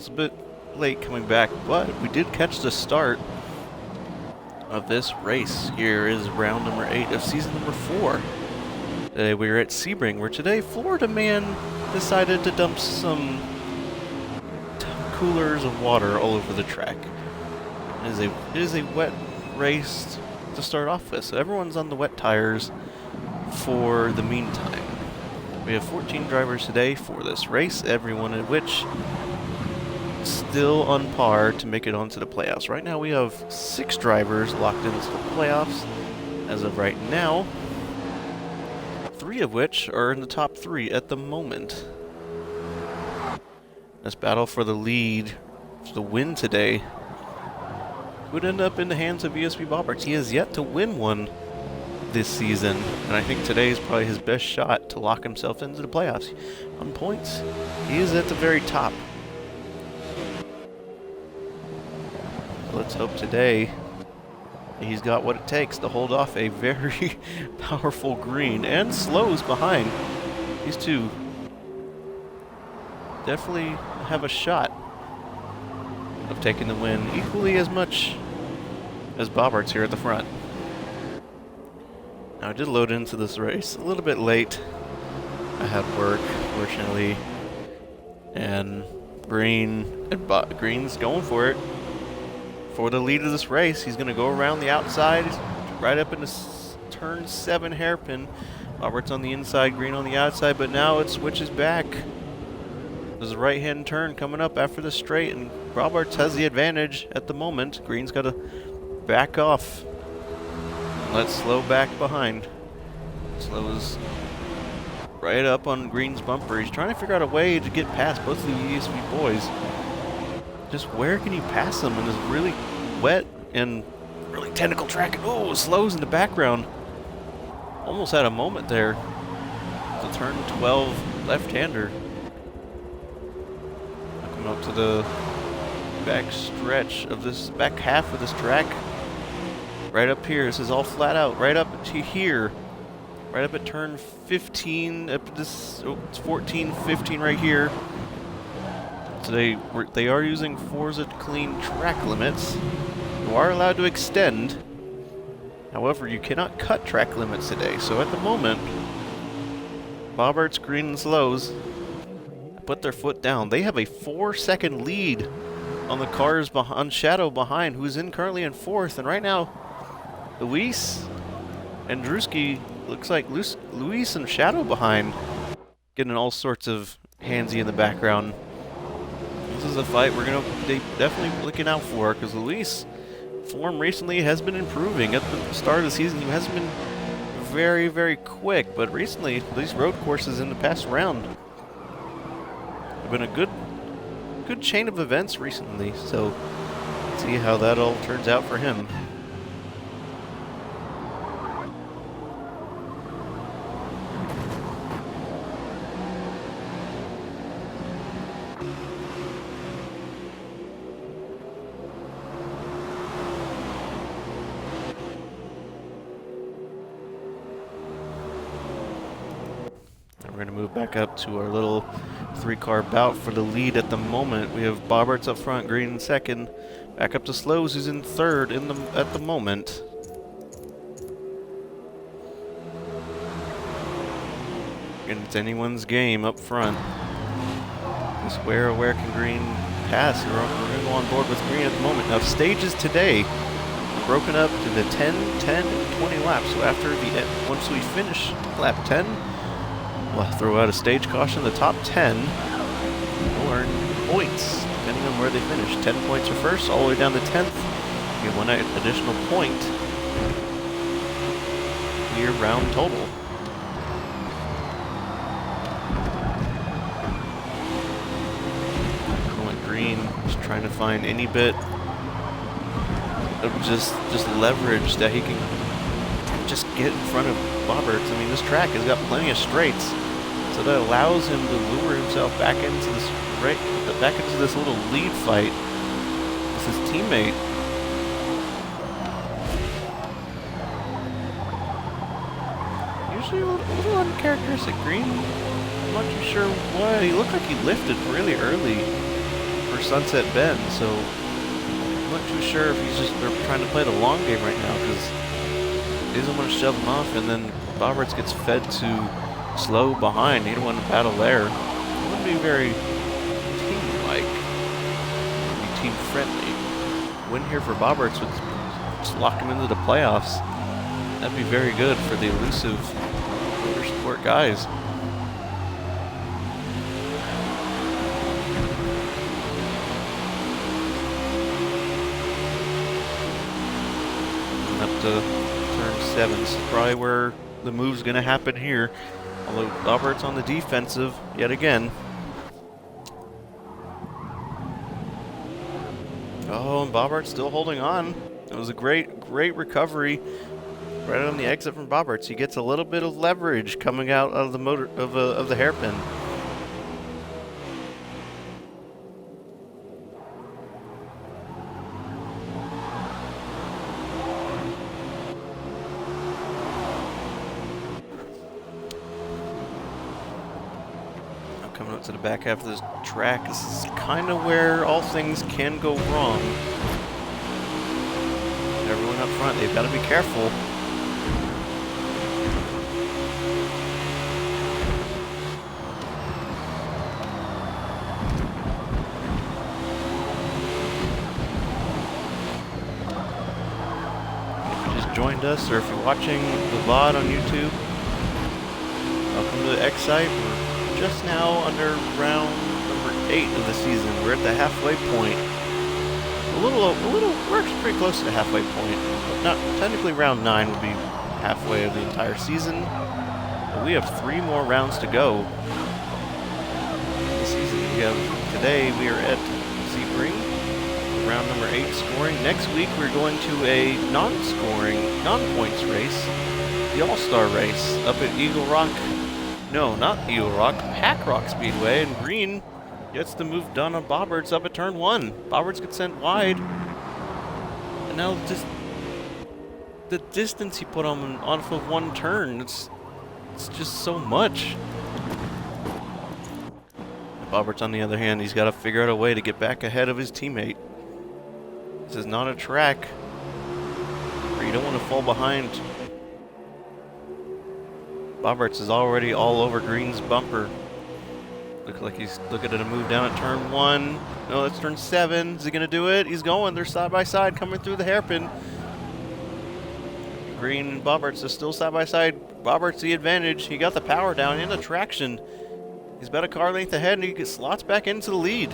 was a bit late coming back, but we did catch the start of this race. Here is round number 8 of season number 4. Today we're at Sebring, where today Florida man decided to dump some coolers of water all over the track. It is a wet race to start off with, so everyone's on the wet tires for the meantime. We have 14 drivers today for this race, everyone of which still on par to make it onto the playoffs. Right now we have 6 drivers locked into the playoffs as of right now, 3 of which are in the top 3 at the moment. This battle for the lead, for the win today, would end up in the hands of ESP Bobberts. He has yet to win one this season, and I think today is probably his best shot to lock himself into the playoffs. On points, he is at the very top. Let's hope today he's got what it takes to hold off a very powerful green and slows behind. These two definitely have a shot of taking the win equally as much as Bobberts here at the front. Now I did load into this race a little bit late. I had work, fortunately, and Green's going for it. For the lead of this race, he's going to go around the outside, right up into turn 7 hairpin. Roberts on the inside, Green on the outside, but now it switches back. There's a right-hand turn coming up after the straight, and Roberts has the advantage at the moment. Green's got to back off. Let's slow back behind. Slows right up on Green's bumper. He's trying to figure out a way to get past both of the ESV boys. Just where can he pass them in this really wet and really technical track? Oh, slows in the background. Almost had a moment there. The turn 12 left-hander. Coming up to the back stretch of this, back half of this track. Right up here, this is all flat out. Right up to here. Right up at turn 15, up to this, oh, it's 14, 15 right here. So they are using Forza Clean track limits. You are allowed to extend. However, you cannot cut track limits today. So at the moment, Bobberts, Green, and Slows put their foot down. They have a 4-second lead on the cars on Shadow behind, who's currently in 4th. And right now, Luis and Drewski, looks like Luis and Shadow behind, getting all sorts of handsy in the background. This is a fight they definitely looking out for, because Luis' form recently has been improving. At the start of the season, he hasn't been very, very quick, but recently, these road courses in the past round have been a good chain of events recently, so let's see how that all turns out for him. We're going to move back up to our little 3-car bout for the lead at the moment. We have Bobberts up front, Green in 2nd. Back up to Slows, who's in 3rd at the moment. And it's anyone's game up front. Just where can Green pass? We're going to go on board with Green at the moment. Now, stages today broken up into 10, 10, and 20 laps. So after once we finish lap 10, we'll throw out a stage caution. The top 10 will earn points, depending on where they finish. 10 points are first, all the way down to 10th. You get 1 additional point to your round total. Green is trying to find any bit of just leverage that he can just get in front of Bobberts. I mean, this track has got plenty of straights, so that allows him to lure himself back into this little lead fight with his teammate. Usually a little uncharacteristic. Green, I'm not too sure why. He looked like he lifted really early for for Sunset Bend, so I'm not too sure if they're trying to play the long game right now, because he doesn't want to shove him off, and then Roberts gets fed to Slow behind. He don't want to battle there. It wouldn't be very team-like, be team-friendly. Win here for Roberts would just lock him into the playoffs. That'd be very good for the elusive motorsport guys. And up to turn 7. This is probably where the move's going to happen here. Although Roberts on the defensive yet again. Oh, and Roberts still holding on. It was a great recovery right on the exit from Roberts. He gets a little bit of leverage coming out of the motor of the hairpin. Coming up to the back half of this track, this is kind of where all things can go wrong. Everyone up front, they've got to be careful. If you just joined us, or if you're watching the VOD on YouTube, welcome to XITE. Just now under round number 8 of the season. We're at the halfway point. We're actually pretty close to the halfway point. Not technically, round 9 would be halfway of the entire season, but we have 3 more rounds to go. This season, today we are at Sebring, round number 8 scoring. Next week we're going to a non-scoring, non-points race, the All-Star race up at Eagle Rock. No, not Eagle Rock, Pack Rock Speedway, and Green gets the move done on Roberts up at turn 1. Roberts gets sent wide, and now just the distance he put on off of one turn, it's just so much. Roberts, on the other hand, he's got to figure out a way to get back ahead of his teammate. This is not a track where you don't want to fall behind. Roberts is already all over Green's bumper. Looks like he's looking at a move down at turn 1. No, that's turn 7. Is he going to do it? He's going. They're side by side coming through the hairpin. Green and Roberts are still side by side. Roberts the advantage. He got the power down and the traction. He's about a car length ahead, and he slots back into the lead.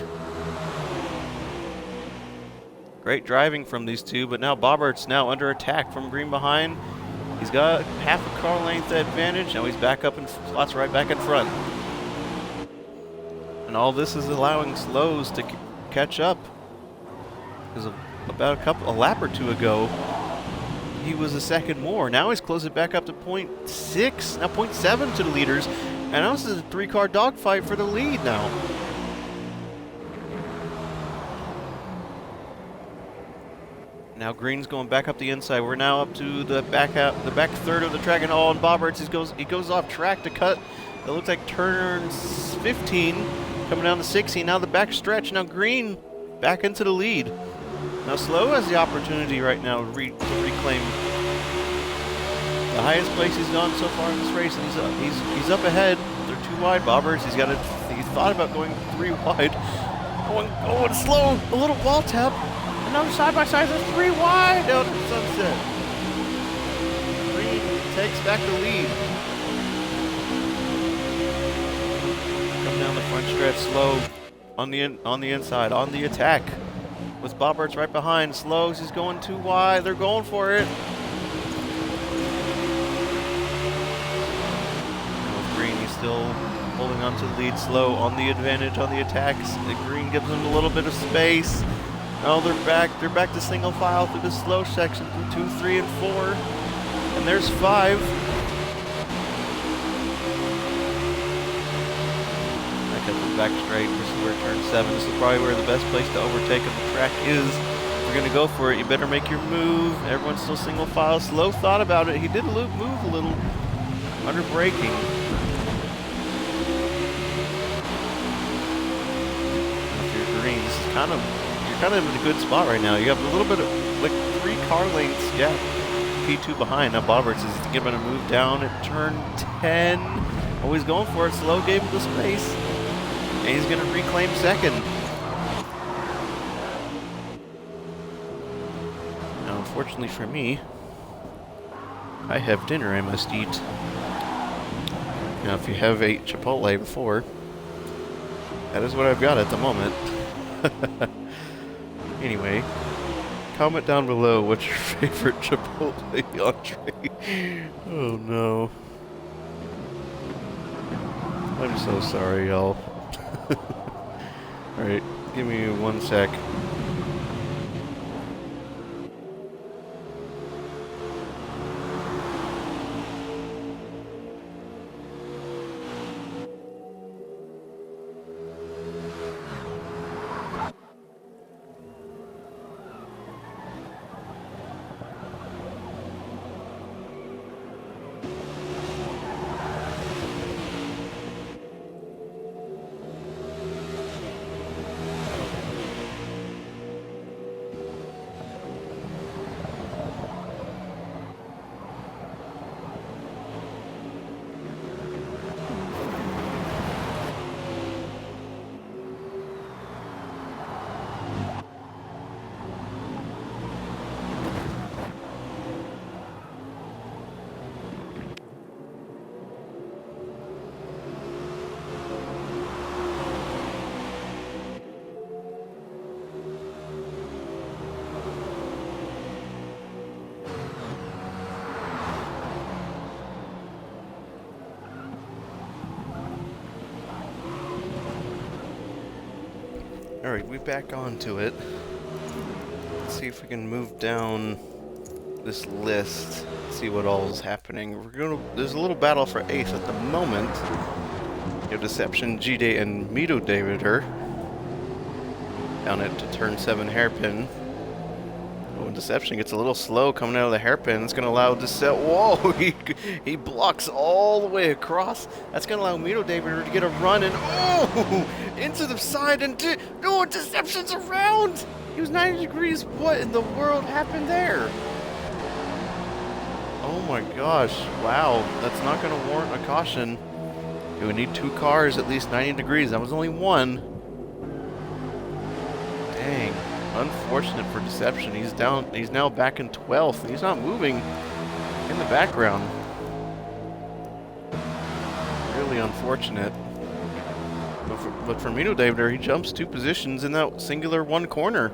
Great driving from these two, but now Roberts now under attack from Green behind. He's got half a car length advantage. Now he's back up and slots right back in front. And all this is allowing Slows to catch up. Because about a lap or two ago, he was a second more. Now he's closed it back up to 0.6, now 0.7 to the leaders. And now this is a 3-car dogfight for the lead now. Now Green's going back up the inside. We're now up to the back third of the track, and Roberts he goes off track to cut. It looks like turn 15 coming down to 16. Now the back stretch. Now Green back into the lead. Now Slow has the opportunity right now to reclaim the highest place he's gone so far in this race, and he's up ahead. They're too wide. Roberts, he thought about going 3 wide. Going slow, a little wall tap. Another side by side, there's 3 wide down at Sunset. Green takes back the lead. Come down the front stretch, Slow on the inside, on the attack. With Roberts right behind. Slows, he's going too wide. They're going for it. With Green, he's still holding on to the lead. Slow on the advantage on the attacks. The Green gives him a little bit of space. Oh, they're back to single file through the slow section through 2, 3, and 4. And there's 5. Back up and back straight. This is where turn 7. This is probably where the best place to overtake on the track is. If you're going to go for it, you better make your move. Everyone's still single file. Slow thought about it. He did move a little under braking. If you're Green, this is you're kind of in a good spot right now. You have a little bit of like 3 car lengths gap. P2 behind. Now Bobberts is going to move down at turn 10. Always going for it. Slow, gave him the space. And he's going to reclaim second. Now, unfortunately for me, I have dinner I must eat. Now, if you have ate Chipotle before, that is what I've got at the moment. Anyway, comment down below what's your favorite Chipotle entree. Oh no. I'm so sorry, y'all. Alright, give me 1 sec. Alright, we're back onto it. Let's see if we can move down this list, see what all is happening. There's a little battle for 8th at the moment. You have Deception, Xite, and Mito Davider down at turn 7 hairpin. Oh, and Deception gets a little slow coming out of the hairpin. It's going to allow Whoa! He blocks all the way across. That's going to allow Mito Davider to get a run and oh! Into the side and no, Deception's around! He was 90 degrees. What in the world happened there? Oh my gosh. Wow. That's not going to warrant a caution. You would need 2 cars at least 90 degrees. That was only 1. Dang. Unfortunate for Deception. He's down. He's now back in 12th. He's not moving in the background. Really unfortunate. But for Mito Davider, he jumps 2 positions in that singular 1 corner.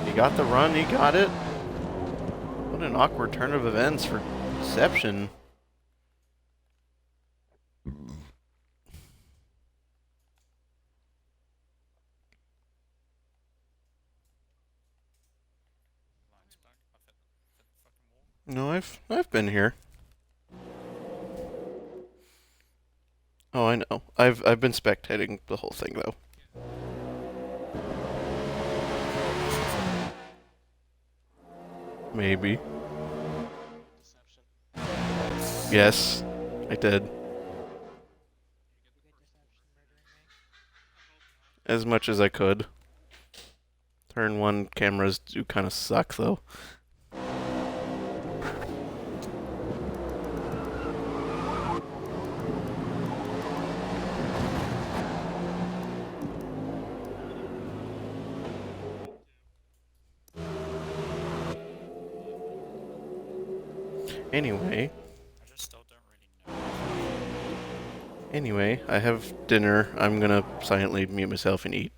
He got the run, he got it. What an awkward turn of events for Deception. No, I've been here. Oh, I know. I've been spectating the whole thing though. Maybe. Yes, I did. As much as I could. Turn 1 cameras do kind of suck though. Anyway, I have dinner. I'm gonna silently mute myself and eat.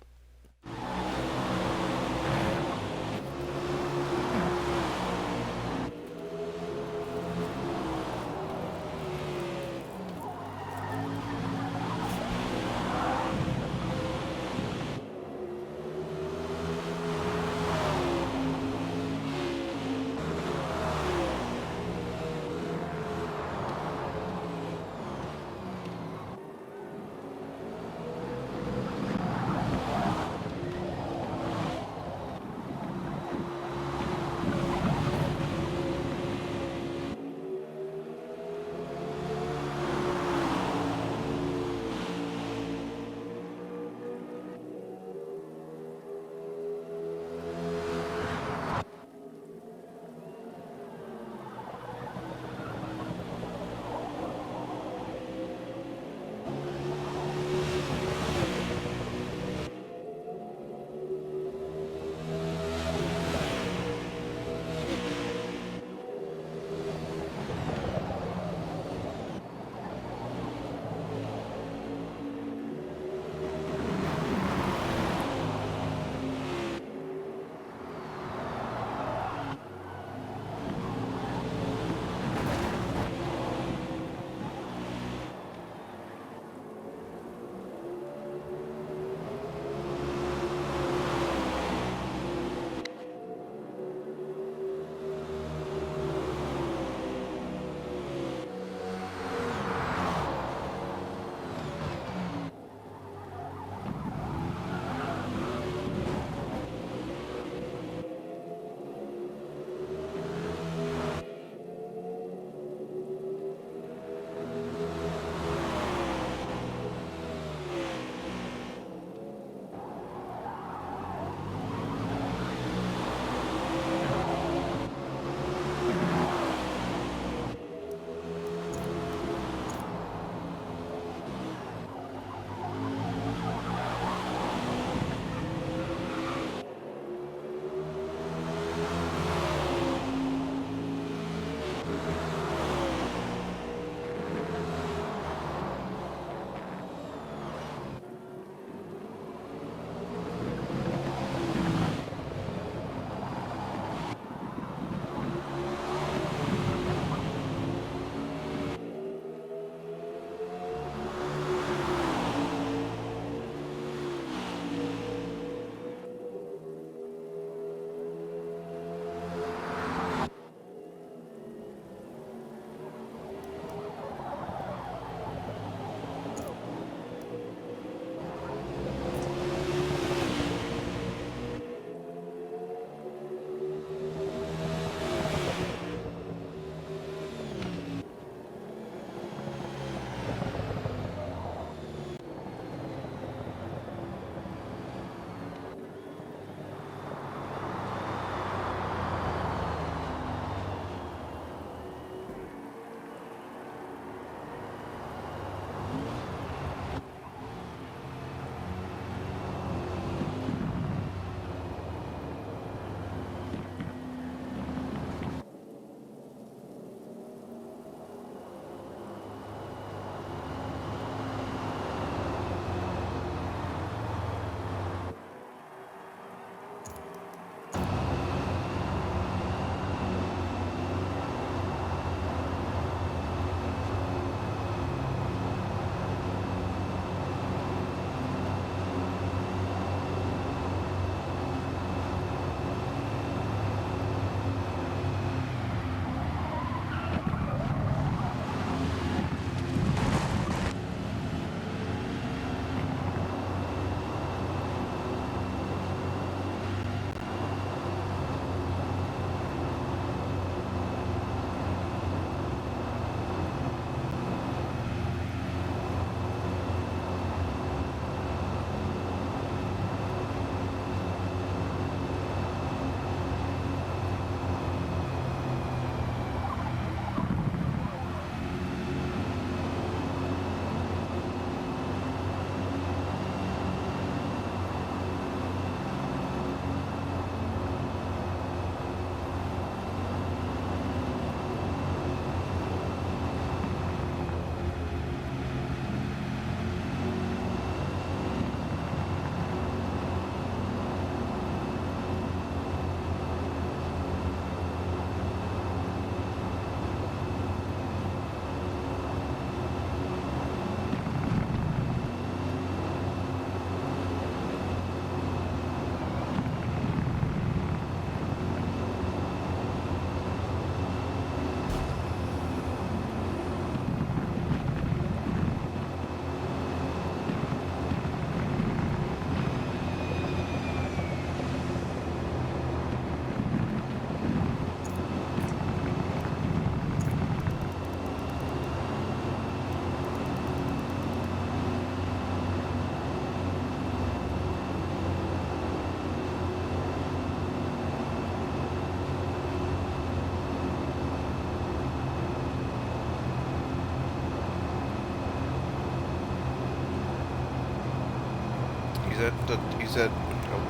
said. He said. Oh.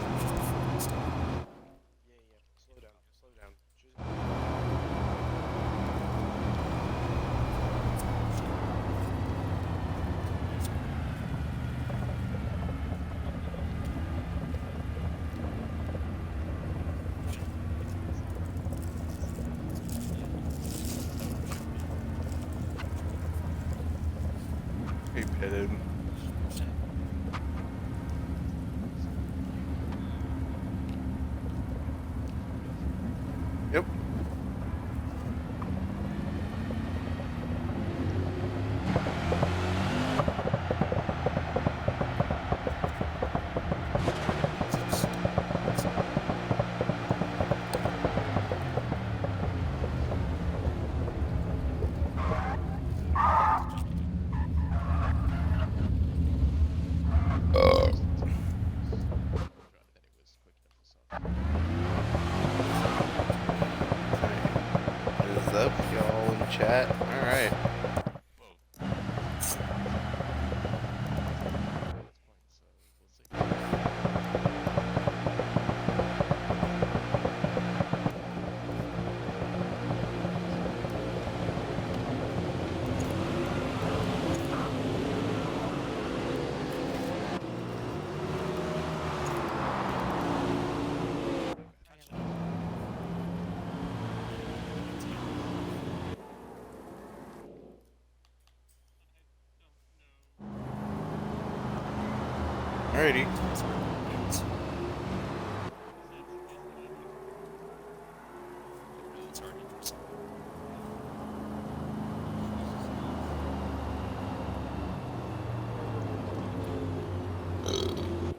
Yeah. Slow down. He pitted. Yep. What is up, y'all in chat? All right. Alrighty.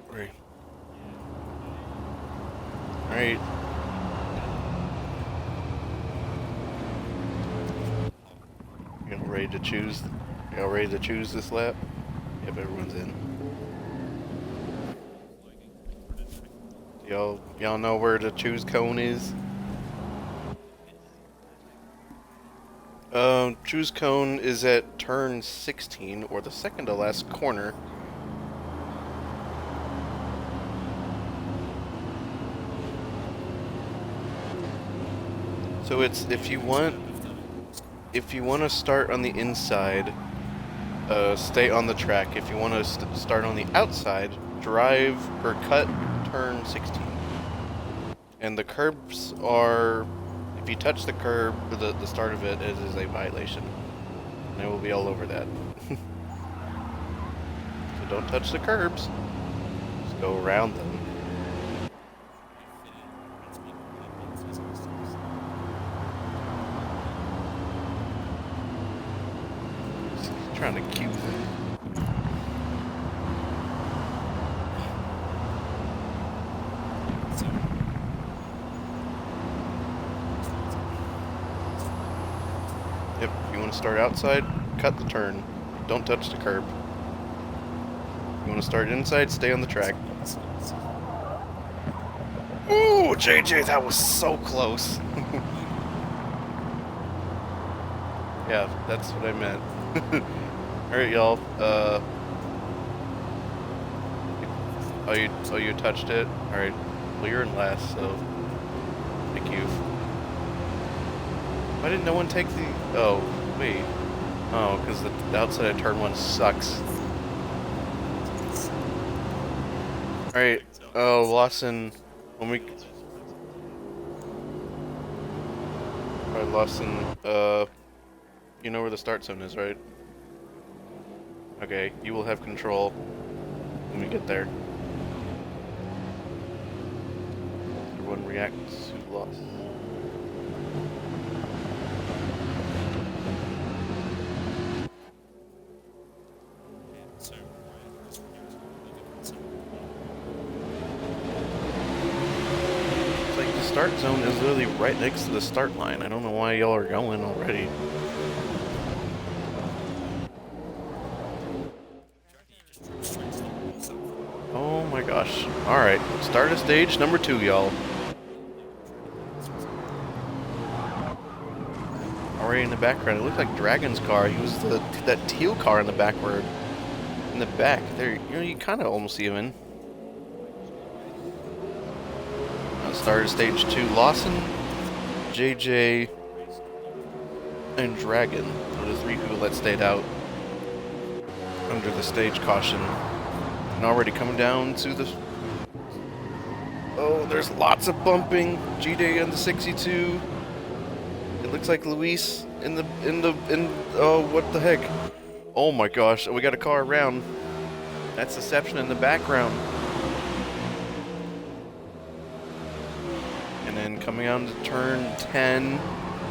Right. Alright. Y'all ready to choose? Y'all ready to choose this lap? Yep, everyone's in. Y'all know where the choose cone is? Choose cone is at turn 16, or the second to last corner. So it's if you want to start on the inside, stay on the track. If you want to start on the outside, drive or cut turn 16. And the curbs are, if you touch the curb, the start of it is a violation. And I will be all over that. So don't touch the curbs. Just go around them. Just trying to cue them. Yep, if you want to start outside, cut the turn. Don't touch the curb. You want to start inside, stay on the track. Ooh, JJ, that was so close. Yeah, that's what I meant. Alright, y'all. Oh, you touched it? Alright. Well, you're in last, so thank you. Why didn't no one take the... Oh, wait. Oh, because the outside of turn 1 sucks. Alright. Oh, Lawson... When we... Alright, Lawson, you know where the start zone is, right? Okay, you will have control when we get there. Everyone reacts to loss. It's like the start zone is literally right next to the start line. I don't know why y'all are going already. Oh my gosh. Alright, start of stage number 2, y'all. Already in the background, it looked like Dragon's car. He was that teal car in the backward. In the back. There, you know, you kind of almost see him in. started stage 2. Lawson, JJ, and Dragon are the 3 people that stayed out under the stage caution. And already coming down to the... Oh, there's lots of bumping. G-Day on the 62. It looks like Luis oh, what the heck? Oh my gosh, we got a car around. That's Deception in the background. And then coming on to turn 10,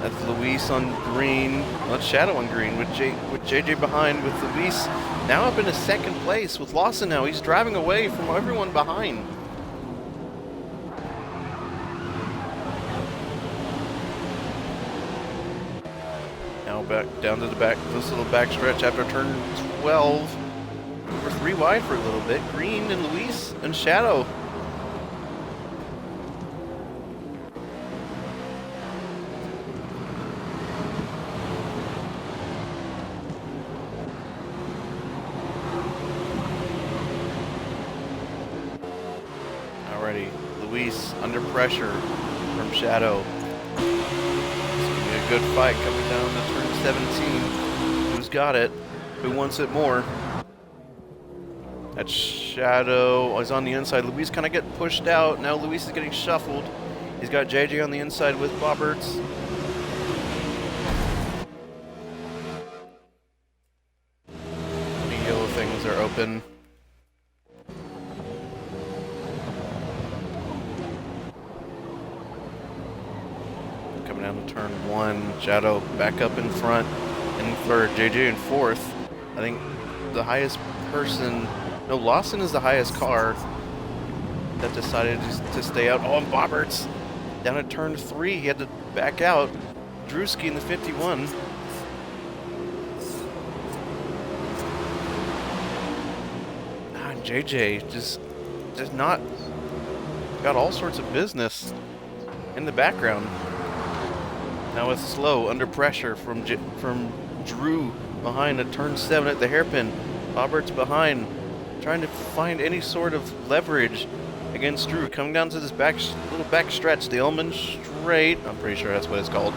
that's Luis on green. Well, that's Shadow on green with JJ behind, with Luis now up in a second place with Lawson now. He's driving away from everyone behind. Now back down to the back, this little back stretch after turn 12. We're 3 wide for a little bit. Green and Luis and Shadow. Alrighty, Luis under pressure from Shadow. Good fight coming down to turn 17. Who's got it? Who wants it more? That Shadow is on the inside. Luis kind of getting pushed out. Now Luis is getting shuffled. He's got JJ on the inside with Bobberts. The yellow things are open. Coming down to turn 1. Shadow back up in front and third. JJ in fourth. I think the highest person... No, Lawson is the highest car that decided to stay out. Oh, and Bobberts down at turn 3. He had to back out. Drewski in the 51. And JJ just not got all sorts of business in the background. Now it's slow, under pressure from Drew behind at turn 7 at the hairpin. Bobberts behind, trying to find any sort of leverage against Drew. Coming down to this little back stretch, the Elman Straight. I'm pretty sure that's what it's called.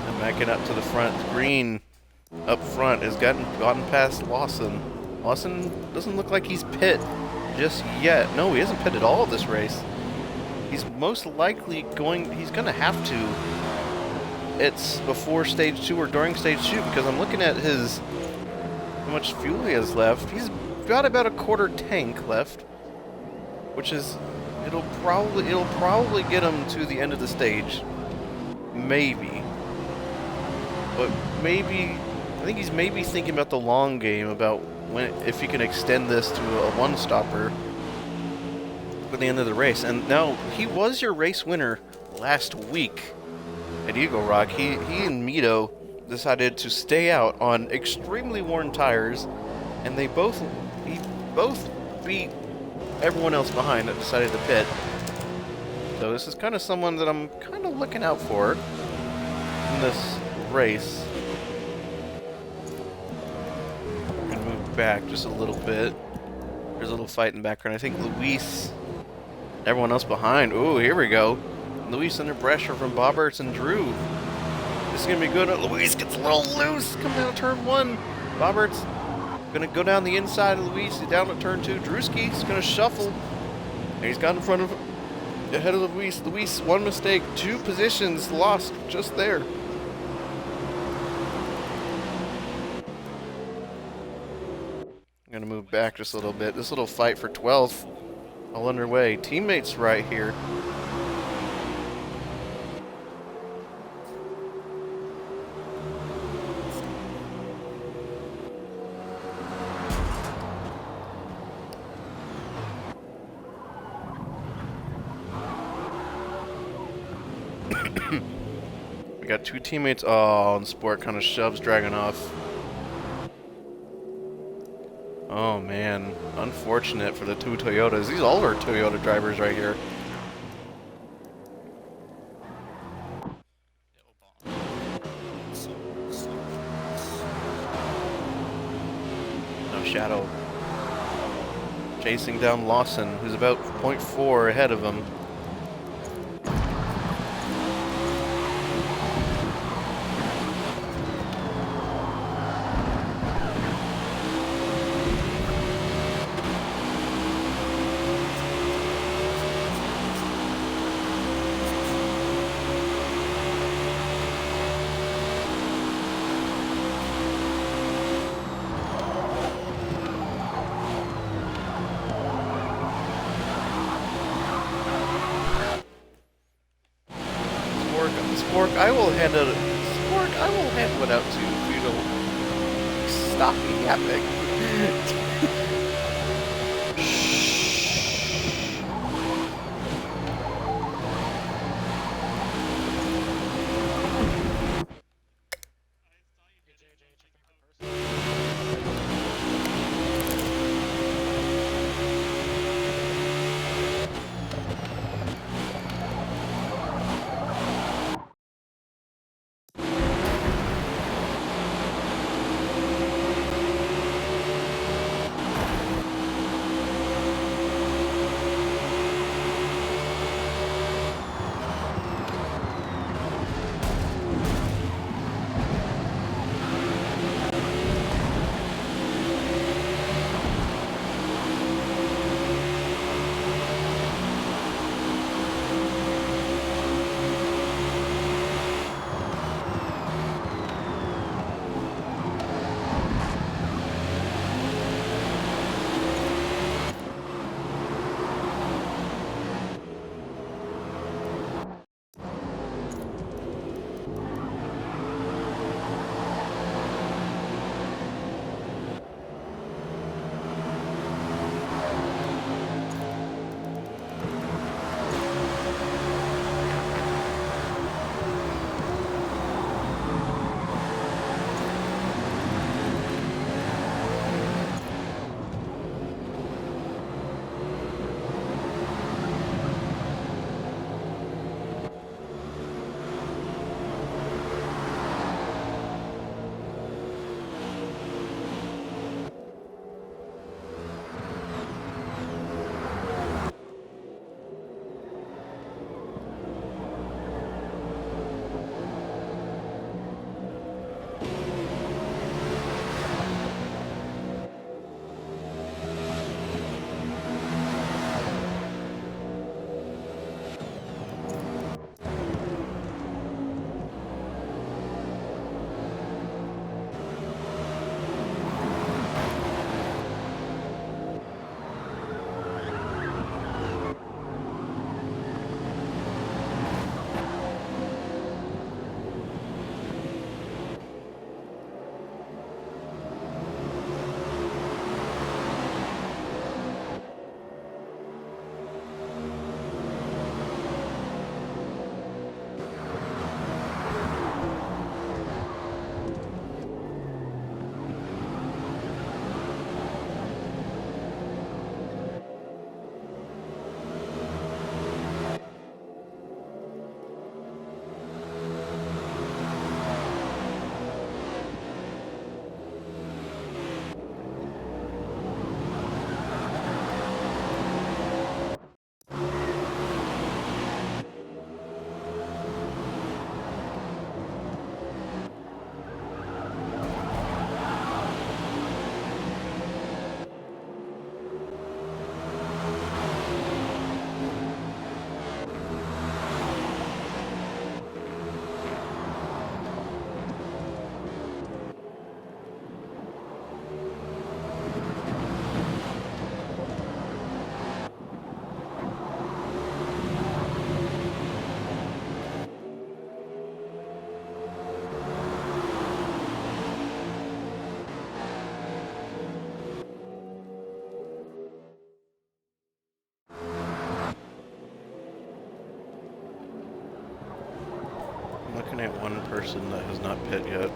And backing up to the front. Green up front has gotten past Lawson. Lawson doesn't look like he's pit just yet. No, he hasn't pit at all this race. He's most likely he's gonna have to. It's before stage 2 or during stage 2, because I'm looking at how much fuel he has left. He's got about a quarter tank left, which is, it'll probably get him to the end of the stage. Maybe. But maybe, I think he's maybe thinking about the long game, about if he can extend this to a one-stopper at the end of the race. And now, he was your race winner last week at Eagle Rock. He and Mito decided to stay out on extremely worn tires, and he both beat everyone else behind that decided to pit. So this is kind of someone that I'm kind of looking out for in this race. I'm gonna move back just a little bit. There's a little fight in the background. I think Luis, everyone else behind. Ooh, here we go. Luis under pressure from Bobberts and Drew. This is going to be good. Luis gets a little loose. Coming down turn 1. Bobberts going to go down the inside of Luis. He's down at turn 2. Drewski's going to shuffle. And he's got in front of, ahead of Luis. Luis, one mistake, 2 positions lost just there. I'm going to move back just a little bit. This little fight for 12th all underway. Teammates right here. We got 2 teammates. Oh, and Sport kind of shoves Dragon off. Oh man, unfortunate for the 2 Toyotas. These all are Toyota drivers right here. chasing down Lawson, who's about 0.4 ahead of him. Spork, I will hand it. Spork, I will hand one out to you if you don't stop yapping. Looking at one person that has not pit yet.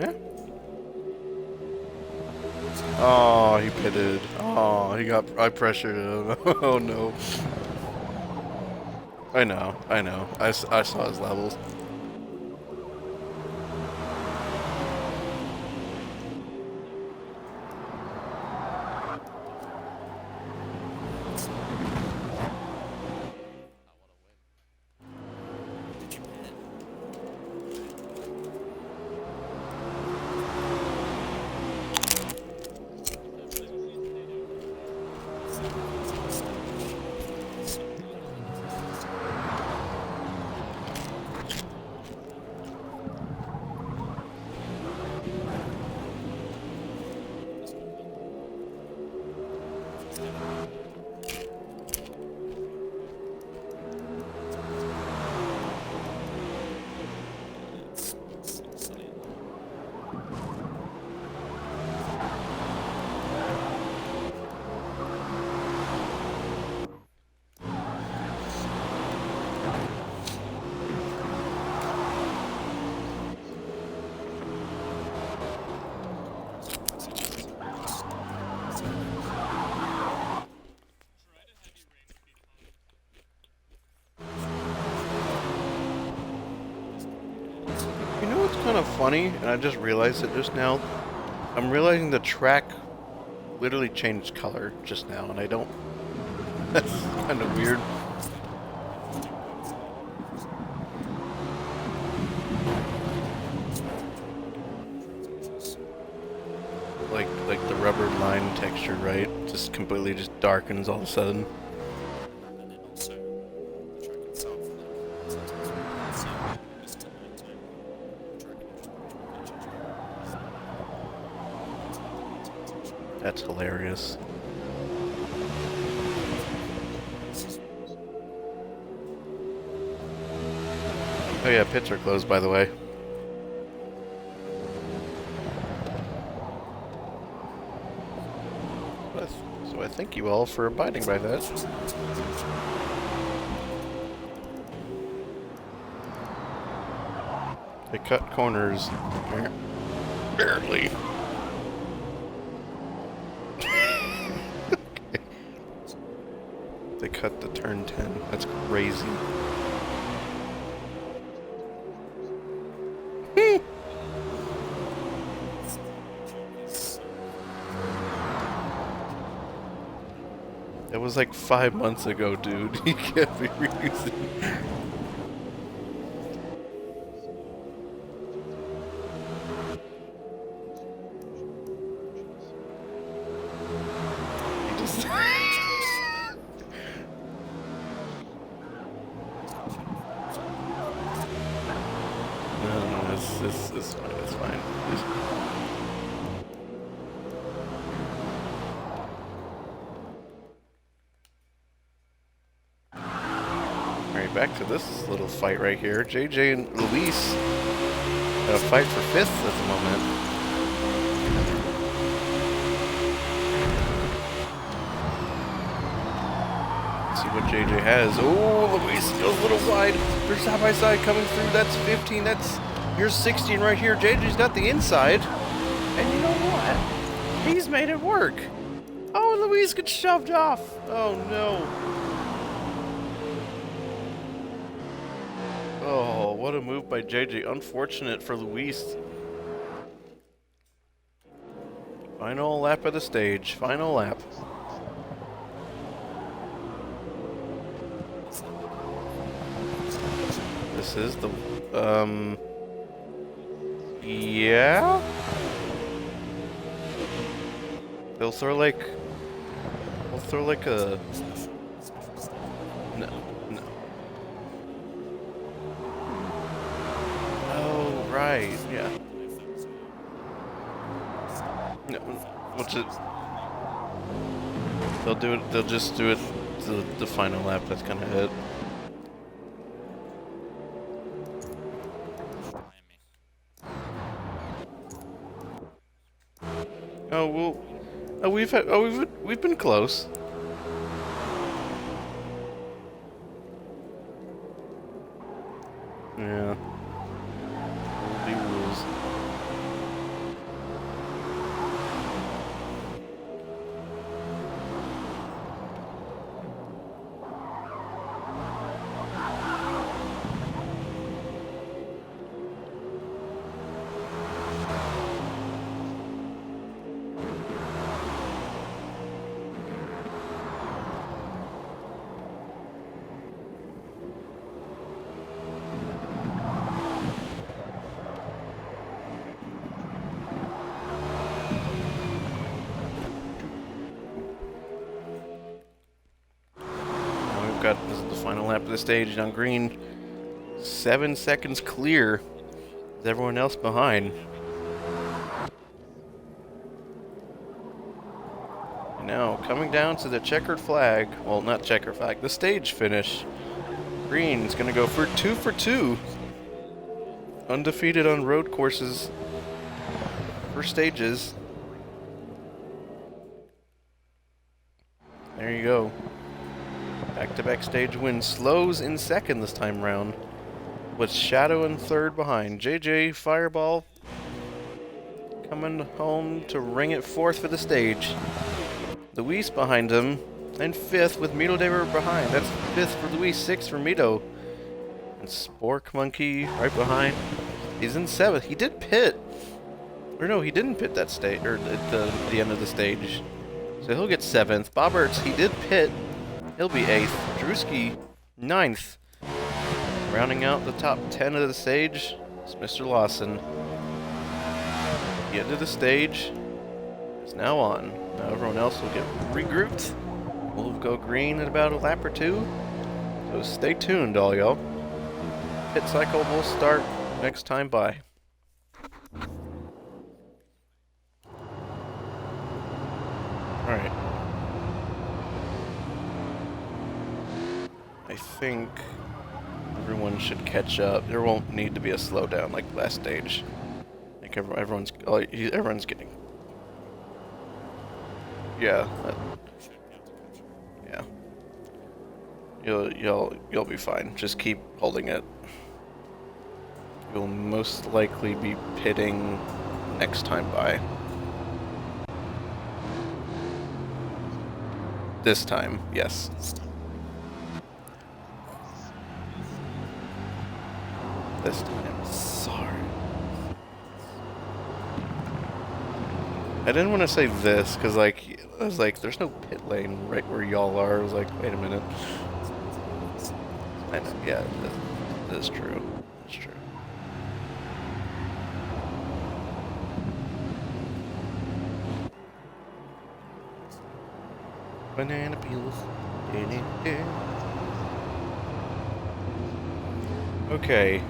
Yeah. Oh, he pitted. Oh, he got. I pressured him. Oh no. I know. I saw his levels. funny, and I just realized it just now. I'm realizing the track literally changed color just now, and I don't... That's kind of weird. Like the rubber line texture, right? Just completely just darkens all of a sudden. And then also the track itself, like, so it's the nighttime track. That's hilarious. Oh yeah, pits are closed, by the way. So I thank you all for abiding by that. They cut corners barely. Okay. They cut the turn 10. That's crazy. That was like 5 months ago, dude. You can't be reusing. You just... No, it's fine, it's fine. Alright, back to this little fight right here. JJ and Luis fight for 5th at the moment. Let's see what JJ has. Oh, Luis goes a little wide. They're side by side coming through. That's 15. Here's 16 right here. JJ's got the inside. And you know what? He's made it work. Oh, Luis gets shoved off. Oh, no. Oh, what a move by JJ. Unfortunate for Luis. Final lap of the stage. Final lap. This is the... Yeah? They'll throw like a... No. Oh, right, yeah. No, what's it? They'll just do it the final lap, that's kind of it. Oh, well, we've been close. Yeah. Will be rules. This is the final lap of the stage on green. 7 seconds clear. Is everyone else behind? And now coming down to the checkered flag. Well, not checkered flag. The stage finish. Green's gonna go for 2 for 2. Undefeated on road courses for stages. There you go. Back-to-back stage win. Slows in second this time round, with Shadow in third behind. JJ Fireball coming home to ring it fourth for the stage. Luis behind him, and fifth with Mito Dever behind. That's fifth for Luis, sixth for Mito. And Spork Monkey right behind. He's in 7th. He did pit. Or no, he didn't pit that stage, or at the end of the stage. So he'll get 7th. Bobberts, he did pit. He'll be 8th. Drewski, 9th. Rounding out the top 10 of the stage is Mr. Lawson. The end of the stage is now on. Now everyone else will get regrouped. We'll go green in about a lap or 2. So stay tuned, all y'all. Pit cycle will start next time by. Alright. I think everyone should catch up. There won't need to be a slowdown like last stage. I think everyone's getting... Yeah. Yeah. You'll be fine. Just keep holding it. You'll most likely be pitting next time by. This time, yes. This time, sorry. I didn't want to say this because, like, I was like, "There's no pit lane right where y'all are." I was like, "Wait a minute." I know, yeah, that is true. That's true. Banana peels. Okay.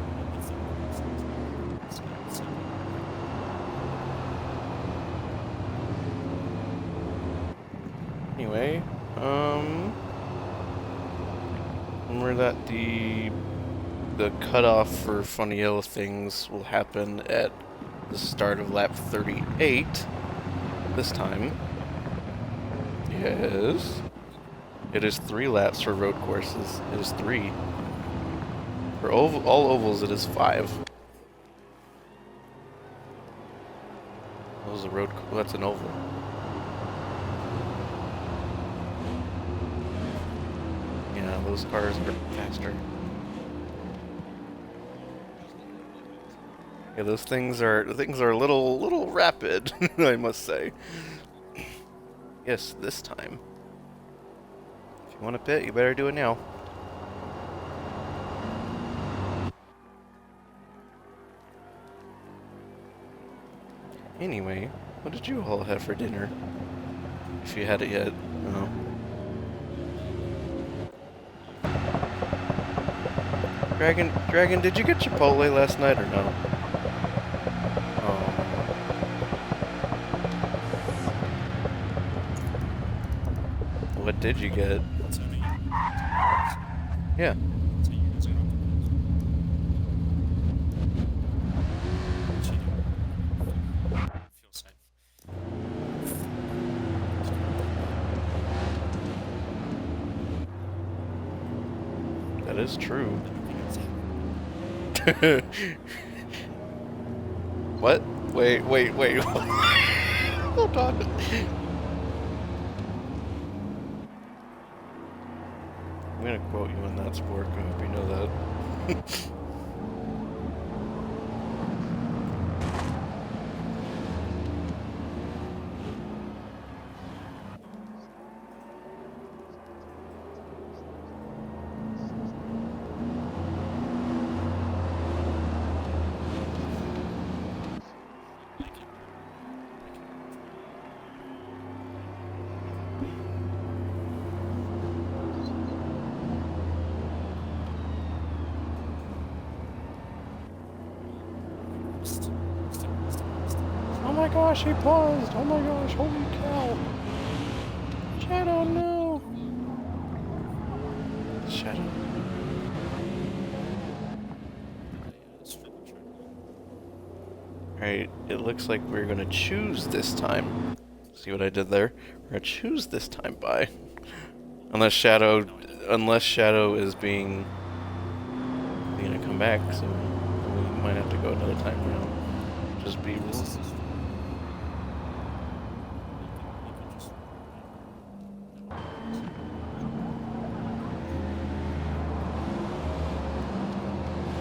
Anyway, remember that the cutoff for funny yellow things will happen at the start of lap 38 this time. Yes. It is 3 laps for road courses. It is 3. For all ovals, it is 5. That was a road. Well, that's an oval. Yeah, those cars are faster. Yeah, those things are a little rapid, I must say. Yes, this time. If you want to pit, you better do it now. Anyway, what did you all have for dinner? If you had it yet. Oh. Dragon, did you get Chipotle last night or no? Oh. What did you get? Yeah. That is true. What? Wait. Hold on. I'm gonna quote you in that sport. I hope you know that. Oh my gosh, he paused! Oh my gosh, holy cow! Shadow, no! Shadow. Alright, it looks like we're gonna choose this time. See what I did there? We're gonna choose this time by. Unless Shadow is being gonna come back, so we might have to go another time around. Just be rules.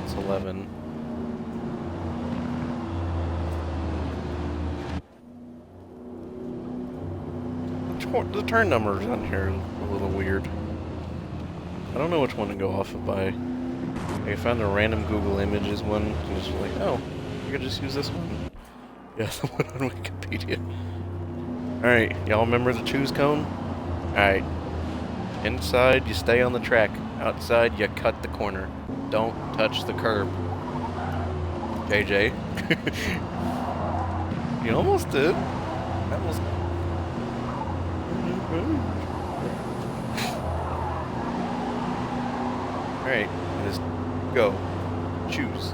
It's 11. the turn numbers on here are a little weird. I don't know which one to go off of by. I found a random Google Images one. And it's just like, oh, you could just use this one. Yeah, the one on Wikipedia. Alright, y'all remember the choose cone? Alright. Inside, you stay on the track. Outside, you cut the corner. Don't touch the curb. JJ. You almost did. Almost. Alright, just go. Choose.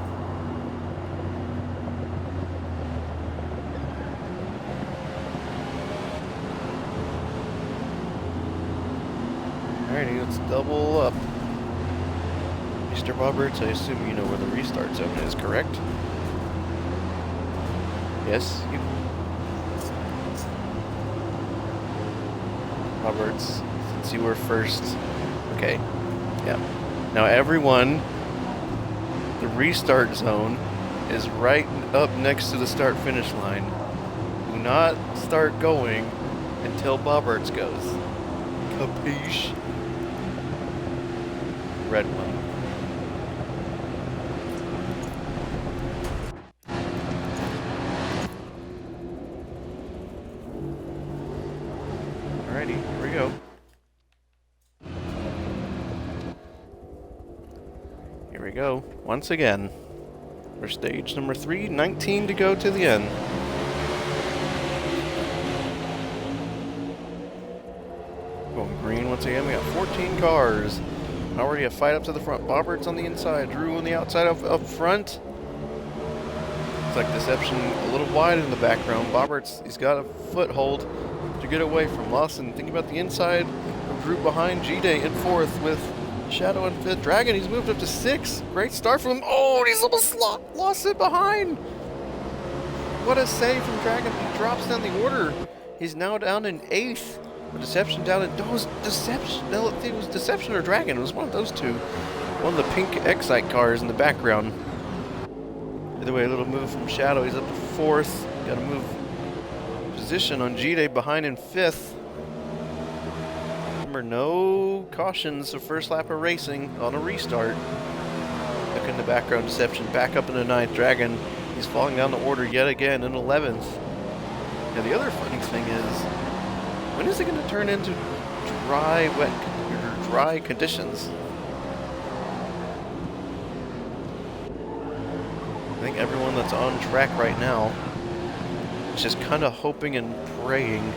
Alrighty, let's double up. Mr. Roberts, I assume you know where the restart zone is, correct? Yes, you... Roberts, since you were first... Okay, yeah. Now everyone, the restart zone is right up next to the start-finish line. Do not start going until Roberts goes. Capiche? Red one. Alrighty, here we go. Here we go, once again. For stage number 3, 19 to go to the end. Going green once again, we got 14 cars. Already a fight up to the front. Bobbert's on the inside, Drew on the outside up front. Looks like Deception a little wide in the background. Bobbert's, he's got a foothold to get away from Lawson. Think about the inside. Drew behind Xite in 4th with Shadow in 5th. Dragon, he's moved up to 6th. Great start from him. Oh, he's almost lost it behind. What a save from Dragon. He drops down the order. He's now down in 8th. Deception down in... No, it was Deception or Dragon. It was one of those two. One of the pink XITE cars in the background. Either way, a little move from Shadow. He's up to 4th. Got to move position on Xite behind in 5th. Remember, no cautions the first lap of racing on a restart. Look in the background, Deception back up in the 9th. Dragon, he's falling down the order yet again in 11th. Now the other funny thing is, when is it going to turn into dry conditions? I think everyone that's on track right now is just kind of hoping and praying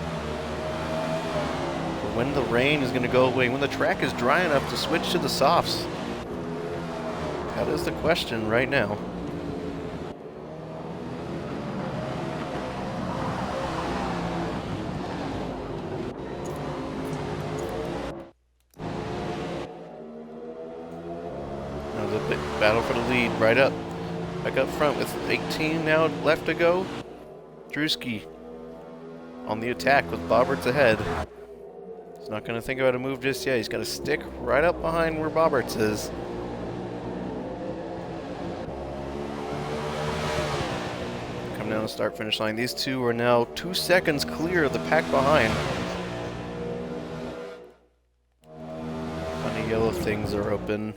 for when the rain is going to go away, when the track is dry enough to switch to the softs. That is the question right now. Battle for the lead, right up. Back up front with 18 now left to go. Drewski on the attack with Bobberts ahead. He's not going to think about a move just yet. He's got to stick right up behind where Bobberts is. Come down the start finish line. These two are now 2 seconds clear of the pack behind. Funny yellow things are open.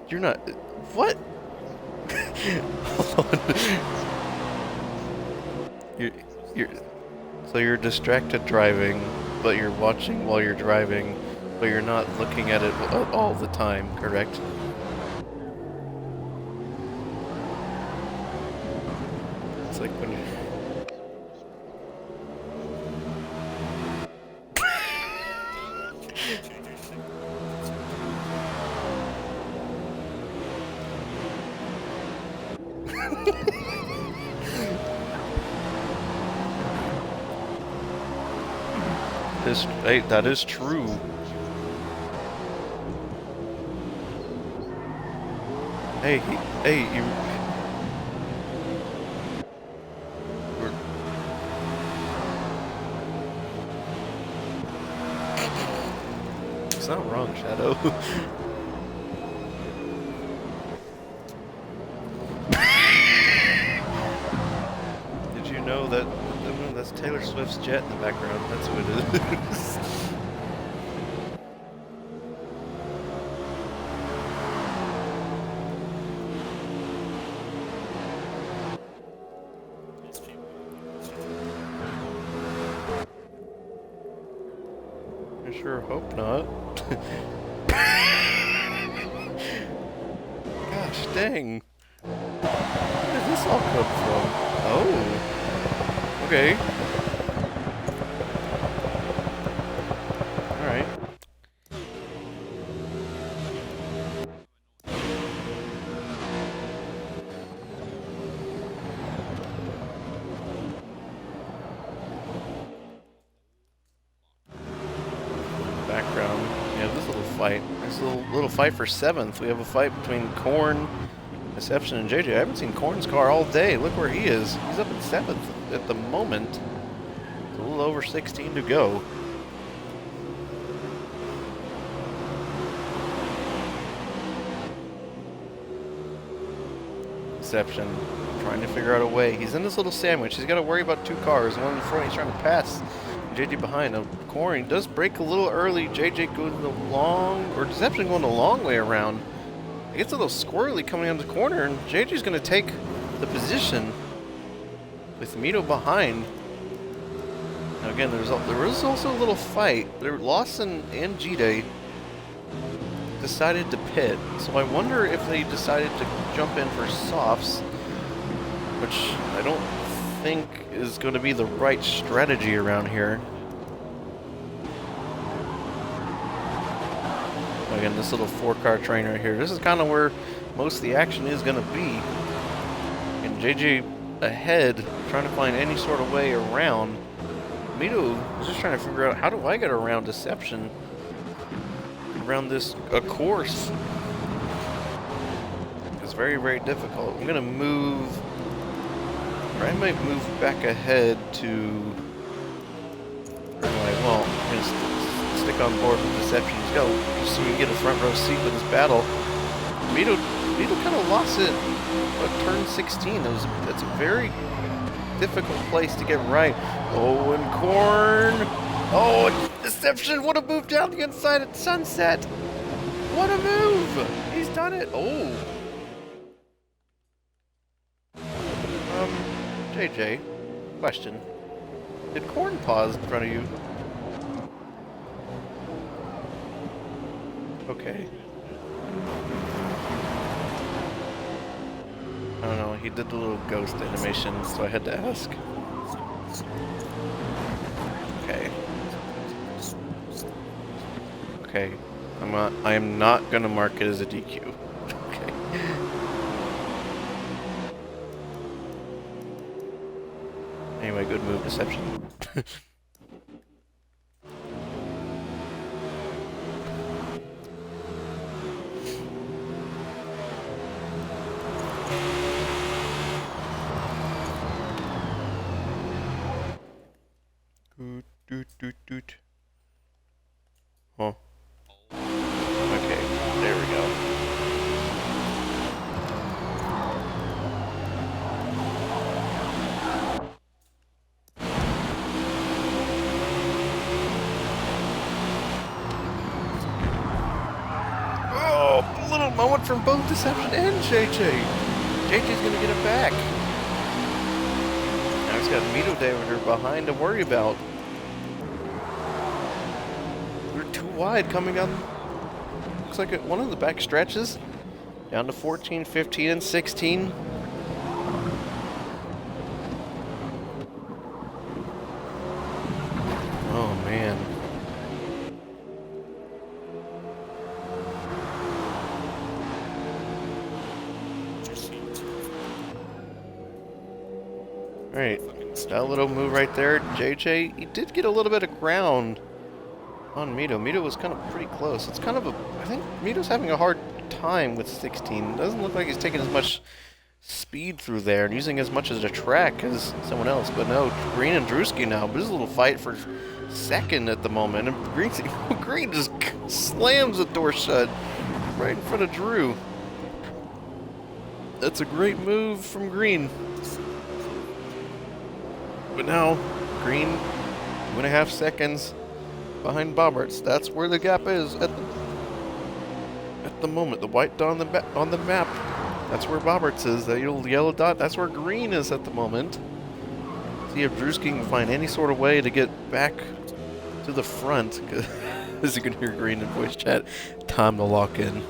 You're not... What? Hold on. So you're distracted driving, but you're watching while you're driving, but you're not looking at it all the time, correct? It's like when you... Hey, that is true. Hey, you... not wrong, Shadow. Did you know that that's Taylor Swift's jet in the background? That's who it is. I sure hope not. Gosh dang. Where did this all come from? Oh. Okay. Alright. Background. Yeah, this little fight. This little fight for 7th. We have a fight between Corn, Deception, and JJ. I haven't seen Corn's car all day. Look where he is. He's up in 7th at the moment. It's a little over 16 to go. Deception trying to figure out a way. He's in this little sandwich. He's got to worry about 2 cars. One in the front, he's trying to pass JJ behind. Now, Corn does brake a little early. JJ goes the long, or Deception going the long way around. It gets a little squirrely coming out of the corner, and JJ's going to take the position with Mito behind. Now again, there was also a little fight. Lawson and Xite decided to pit, so I wonder if they decided to jump in for softs, which I don't think is going to be the right strategy around here. Again, this little 4-car train right here. This is kind of where most of the action is going to be. And JJ ahead, trying to find any sort of way around. Mito is just trying to figure out, how do I get around Deception? Around this course. It's very, very difficult. I'm going to move, or I might move back ahead to, well, I'm going to stick on board with Deception. He's got, just so we can get a front row seat with this battle. Mito kind of lost it at turn 16. That's a very difficult place to get right. Oh, and Corn. Oh, Deception would have moved down the inside at Sunset. What a move! He's done it. Oh. JJ, question. Did Corn pause in front of you? Okay. I don't know, he did the little ghost animation, so I had to ask. Okay. Okay. I am not gonna mark it as a DQ. Okay. Anyway, good move, Deception. Doot. Oh. Okay, there we go. Oh, a little moment from both Deception and JJ. JJ's gonna get it back. Now he's got Mito David behind to worry about. Too wide coming on, looks like one of the back stretches, down to 14, 15, and 16. Oh man. Alright, that little move right there, JJ, he did get a little bit of ground on Mito. Mito was kind of pretty close. It's kind of I think Mito's having a hard time with 16. Doesn't look like he's taking as much speed through there and using as much as a track as someone else. But no, Green and Drewski now. But this is a little fight for second at the moment. And Green just slams the door shut right in front of Drew. That's a great move from Green. But now, Green, 2.5 seconds behind Bobberts. That's where the gap is at the moment. The white dot on the map. That's where Bobberts is. That little yellow dot. That's where Green is at the moment. See if Drewski can find any sort of way to get back to the front. As you can hear Green in voice chat, time to lock in.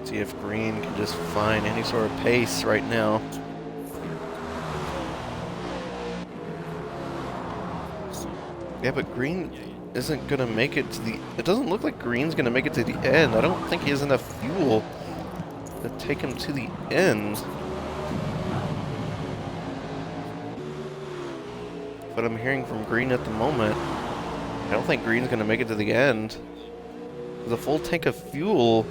See if Green can just find any sort of pace right now. Yeah, but Green isn't going to make it to the... It doesn't look like Green's going to make it to the end. I don't think he has enough fuel to take him to the end. But I'm hearing from Green at the moment, I don't think Green's going to make it to the end. The full tank of fuel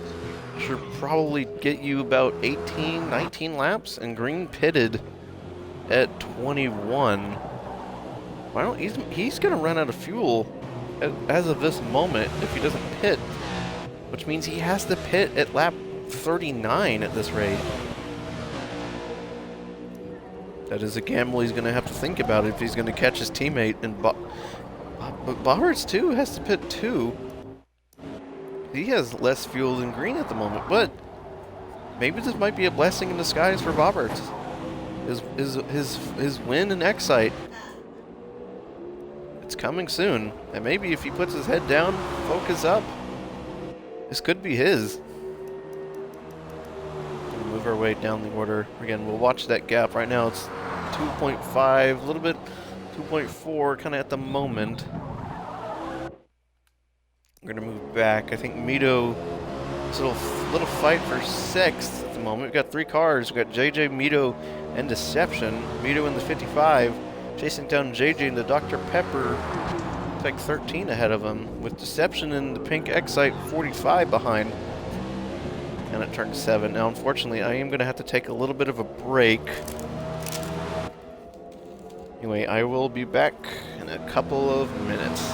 should probably get you about 18, 19 laps, and Green pitted at 21. Why don't he's gonna run out of fuel as of this moment if he doesn't pit, which means he has to pit at lap 39 at this rate. That is a gamble he's gonna have to think about if he's gonna catch his teammate. And but Bobberts too has to pit too. He has less fuel than Green at the moment, but maybe this might be a blessing in disguise for Bobberts. His win in XITE. It's coming soon, and maybe if he puts his head down, focus up, this could be his. We'll move our way down the order. Again, we'll watch that gap. Right now it's 2.5, a little bit 2.4 kind of at the moment. We're going to move back. I think Mito, it's a little fight for 6th at the moment. We've got 3 cars. We've got JJ, Mito, and Deception. Mito in the 55, chasing down JJ in the Dr. Pepper. It's like 13 ahead of him, with Deception in the pink XITE 45 behind. And at turn 7. Now, unfortunately, I am going to have to take a little bit of a break. Anyway, I will be back in a couple of minutes.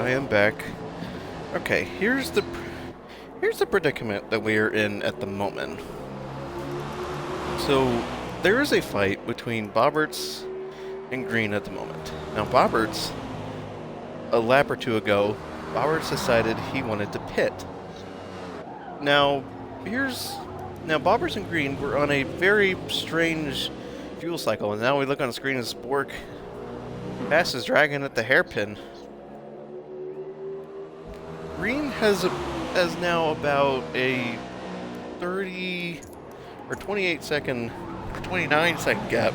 I am back. Okay, here's the predicament that we are in at the moment. So there is a fight between Bobberts and Green at the moment. Now Bobberts, a lap or two ago, Bobberts decided he wanted to pit. Now Bobberts and Green were on a very strange fuel cycle, and now we look on the screen and Spork passes Dragon at the hairpin. Green has now about a 30 or 28 second, 29 second gap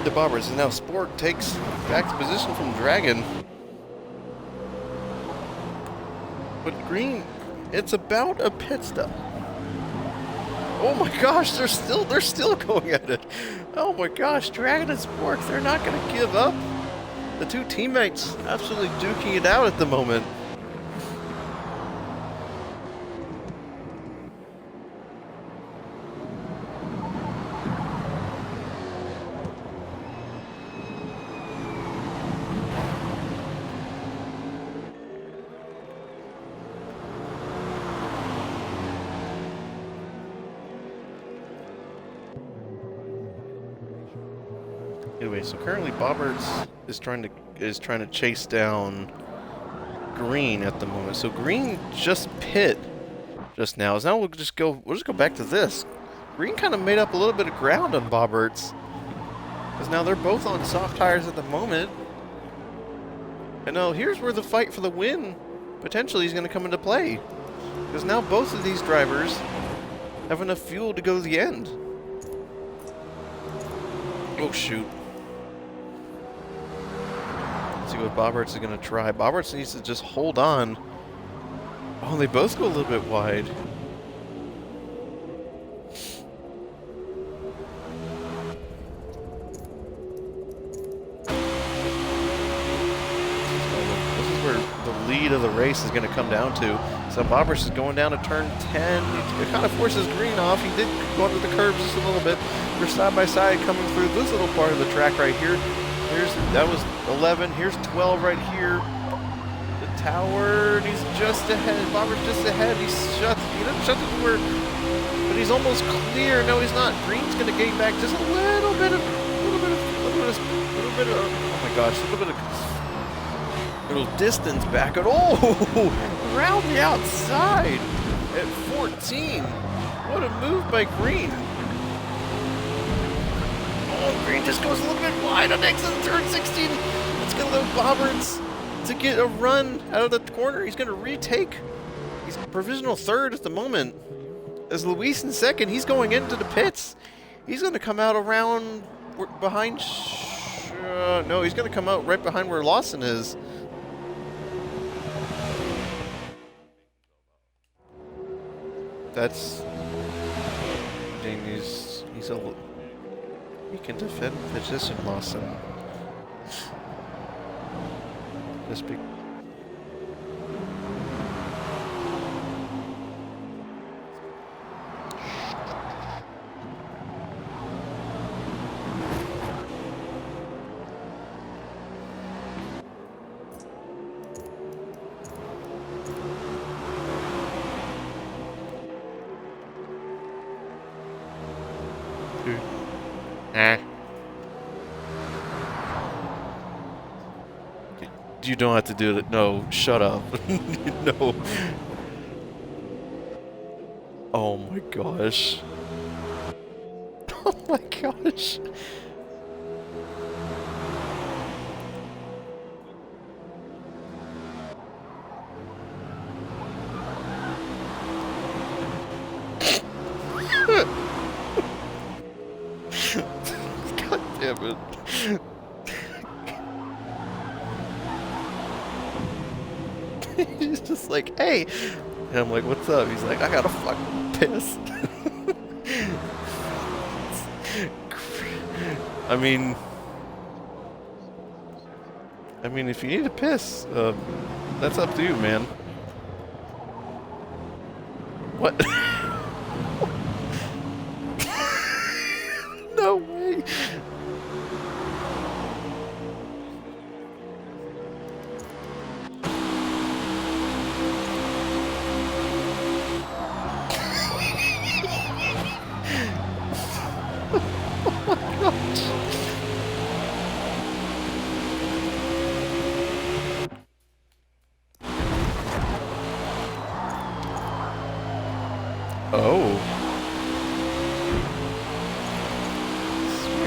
to Bobberts, and now Spork takes back the position from Dragon. But Green, it's about a pit stop. Oh my gosh, they're still going at it. Oh my gosh, Dragon and Spork, they're not going to give up. The two teammates absolutely duking it out at the moment. Anyway, so currently Bobberts is trying to chase down Green at the moment. So Green just pit just now. So now we'll just go back to this. Green kind of made up a little bit of ground on Bobberts, because now they're both on soft tires at the moment. And now here's where the fight for the win potentially is going to come into play, because now both of these drivers have enough fuel to go to the end. Oh shoot. See what Bobberts is going to try. Bobberts needs to just hold on. Oh, they both go a little bit wide. This is where the lead of the race is going to come down to. So Bobberts is going down to turn 10. It kind of forces Green off. He did go under the curbs just a little bit. They're side by side coming through this little part of the track right here. That was 11. Here's 12 right here. The tower, and he's just ahead. Bobberts just ahead. He doesn't shut the door, but he's almost clear. No, he's not. Green's going to gain back just a little bit of, oh my gosh, a little distance back at all. Around the outside at 14. What a move by Green. Oh, Green just goes a little bit wide on exit turn 16. It's going to allow Bobberts to get a run out of the corner. He's going to retake. He's provisional third at the moment. As Luis in second, he's going into the pits. He's going to come out around behind... no, he's going to come out right behind where Lawson is. That's... He's a... He can defend position, Lawson. This big... You don't have to do it. No, shut up. No. Oh my gosh. Oh my gosh. God damn it. He's just like, hey. And I'm like, what's up? He's like, I gotta fucking piss. I mean, if you need to piss, that's up to you, man. What? No way.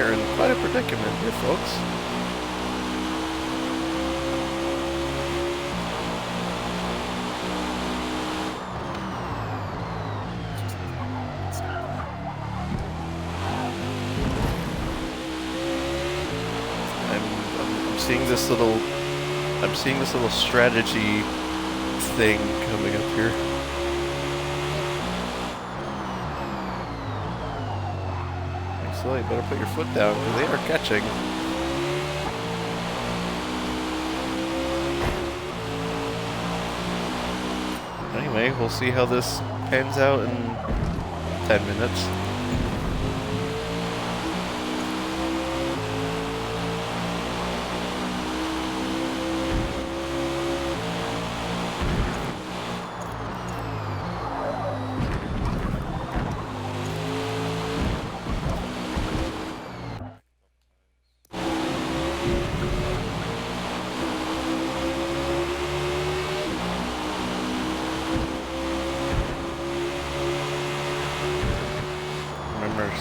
are in quite a predicament here, folks. I'm seeing this little strategy thing coming up here. So you better put your foot down because they are catching. Anyway, we'll see how this pans out in 10 minutes.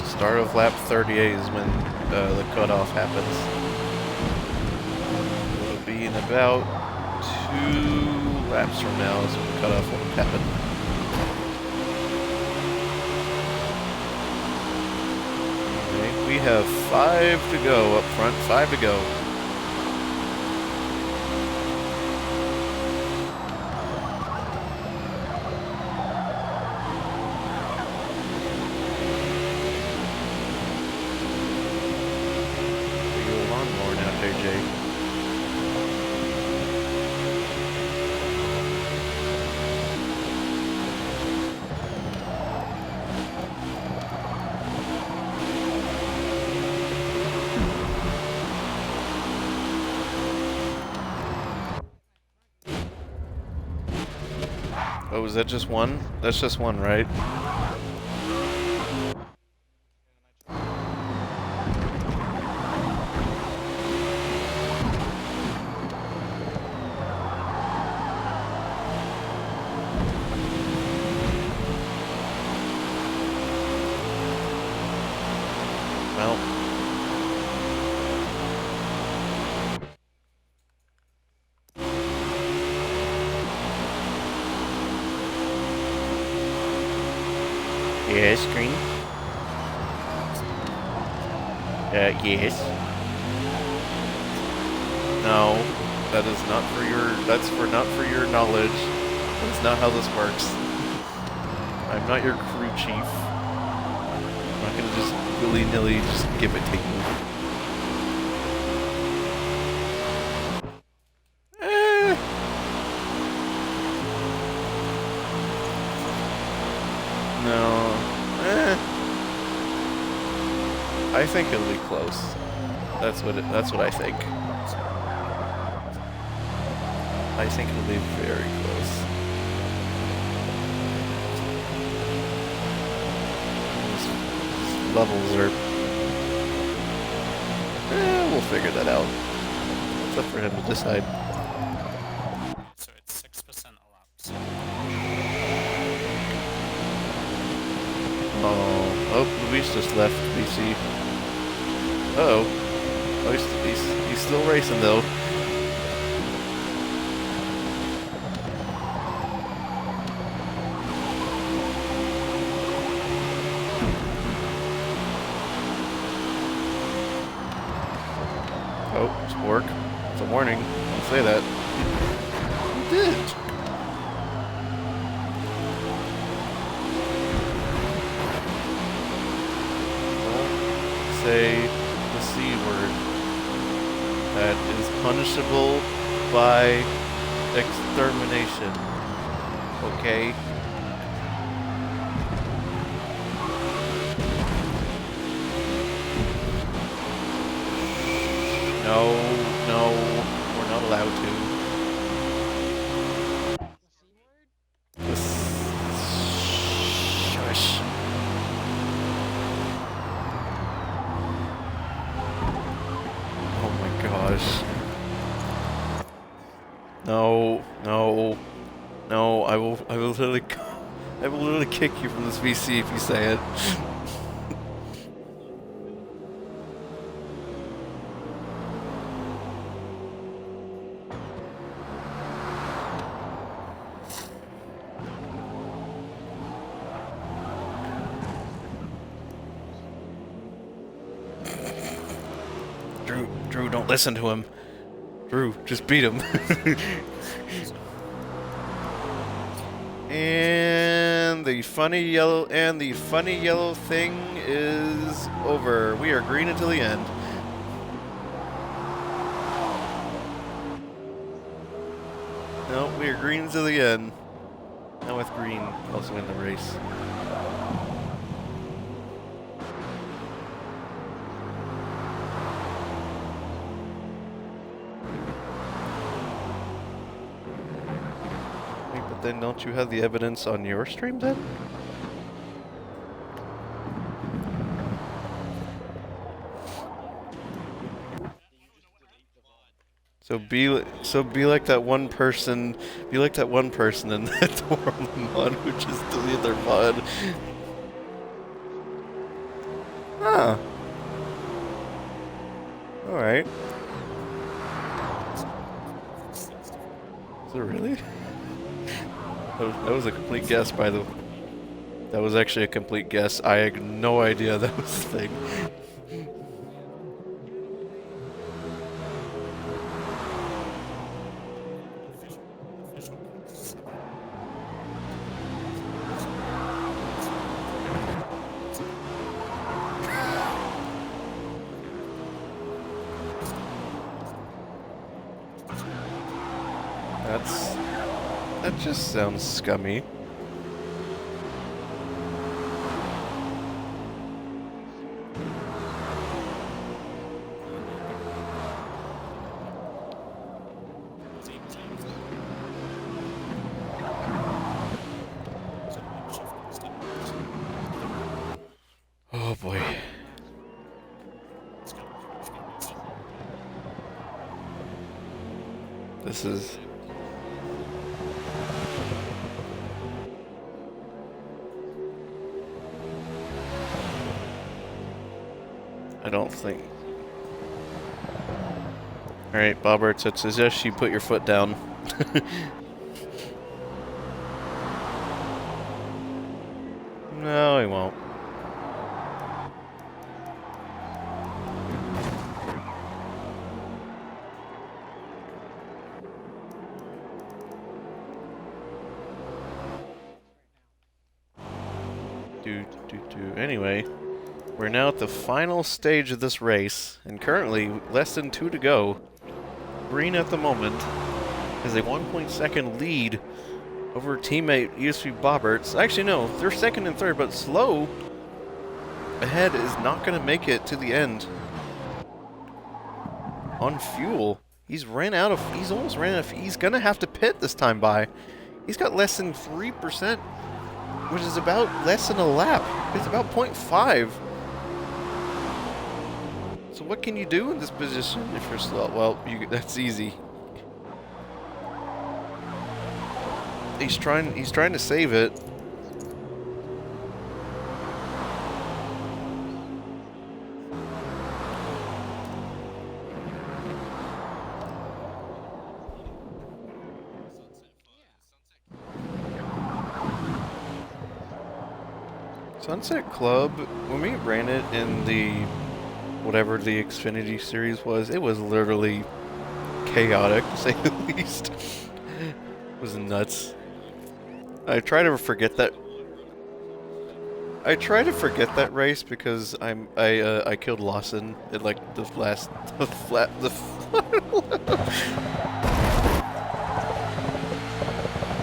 Start of lap 38 is when the cutoff happens. It'll be in about 2 laps from now is when the cutoff will happen. Okay, we have 5 to go up front, 5 to go. Oh, is that just one? That's just one, right? Well. Yes, green. Yes. No, that is not for your. That's not for your knowledge. That's not how this works. I'm not your crew chief. I'm not gonna just willy-nilly just give it to you. No. I think it'll be close. That's what I think. I think it'll be very close. These levels are... we'll figure that out. It's up for him to decide. So it's 6% elapsed. Oh, Luis just left BC. Uh-oh. Oh, he's still racing, though. Oh, Spork. It's a warning. Don't say that. You did. Don't say the C word. That is punishable by extermination. Okay? No, we're not allowed to. Shush. Oh my gosh. No, I will literally kick you from this VC if you say it. Drew, don't listen to him. Drew, just beat him. And the funny yellow thing is over. We are green until the end. No, we are green until the end. Now with green also in the race. Wait, but then don't you have the evidence on your stream then? So be like that one person. Be like that one person in that world mod who just deleted their mod. Huh. All right. Is it really? That was a complete guess, by the way. That was actually a complete guess. I had no idea that was the thing. That just sounds scummy. Oh boy. This is... I don't think... Alright, Bobbert, it suggests you put your foot down. No, he won't. Anyway, we're now at the final stage of this race, and currently less than 2 to go. Green at the moment has a 1.2 lead over teammate ESP Bobberts. Actually, no, they're second and third, but Slow ahead is not going to make it to the end. On fuel, he's almost ran out of, he's going to have to pit this time by. He's got less than 3%. Which is about less than a lap. It's about 0.5. So what can you do in this position if you're slow? Well, that's easy. He's trying to save it. Sunset Club, when we ran it in the, whatever the Xfinity series was, it was literally chaotic, to say the least. It was nuts. I try to forget that race because I killed Lawson at like the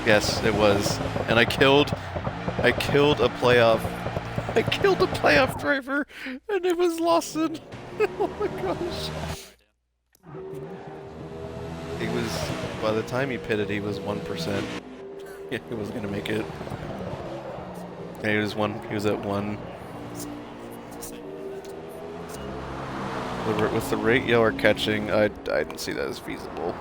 Yes, it was. And I killed a playoff driver, and it was Lawson. Oh my gosh. He was, by the time he pitted, he was 1%. Yeah, he wasn't gonna make it. Yeah, he was at 1. With the rate y'all are catching, I didn't see that as feasible.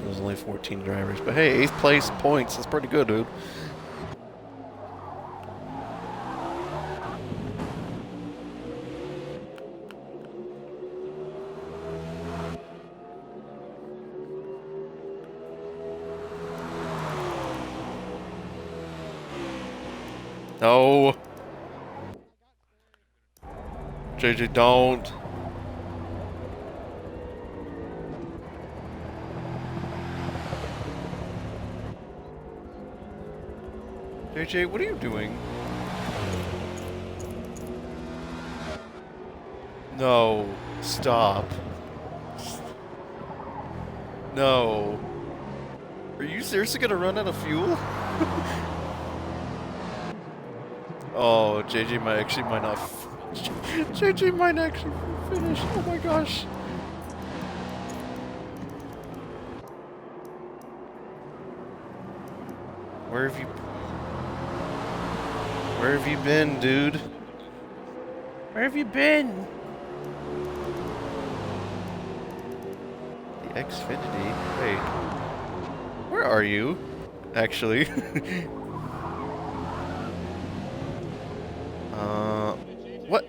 There's only 14 drivers, but hey, 8th place points, that's pretty good, dude. No. JJ, don't. JJ, what are you doing? No. Stop. No. Are you seriously gonna run out of fuel? Oh, JJ might not. JJ might actually finish. Oh my gosh. Where have you been, dude? Where have you been? The Xfinity. Wait. Where are you? Actually. What?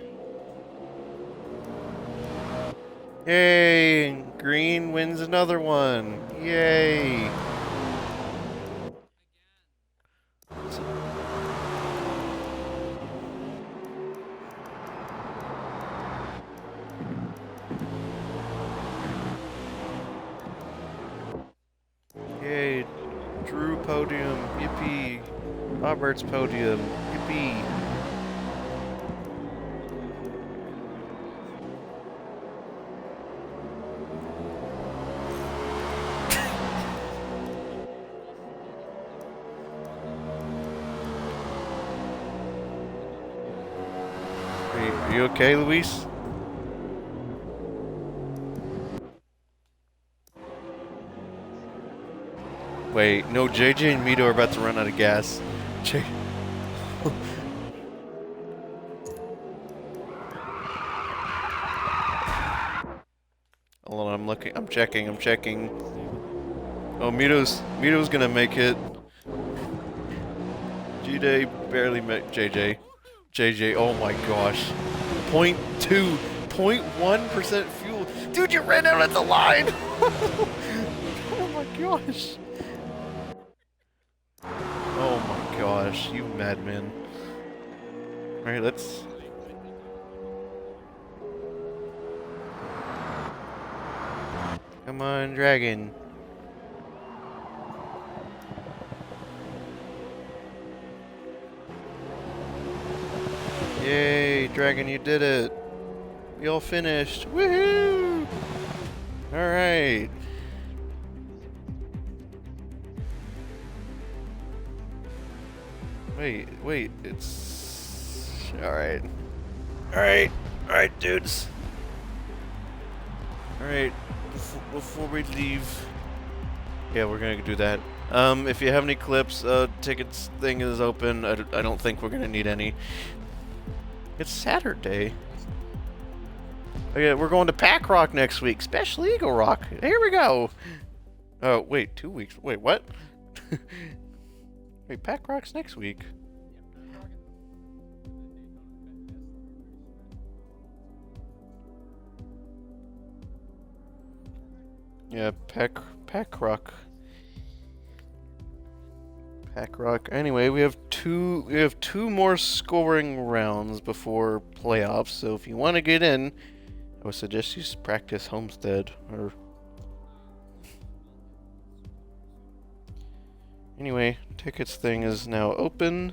Yay! Green wins another one. Yay! Yay! Drew podium. Yippee! Robert's podium. Yippee! Are you okay, Luis? Wait, no, JJ and Mito are about to run out of gas. Hold on, I'm checking. Oh, Mito's gonna make it. G-Day barely met JJ, oh my gosh. 0.1% fuel. Dude, you ran out at the line! Oh my gosh. Oh my gosh, you madman. Alright, let's... Come on, Dragon. Yay, Dragon, you did it. We all finished. Woohoo! Alright. Wait, it's... Alright. Alright, dudes. Alright, before we leave... Yeah, we're gonna do that. If you have any clips, tickets thing is open. I don't think we're gonna need any. It's Saturday. Okay, we're going to Pack Rock next week. Special Eagle Rock. Here we go. Oh, wait, 2 weeks. Wait, what? Wait, Pack Rock's next week. Yeah, Pack Rock. Pack Rock. Anyway, we have two more scoring rounds before playoffs. So if you want to get in, I would suggest you practice Homestead or. Anyway, tickets thing is now open.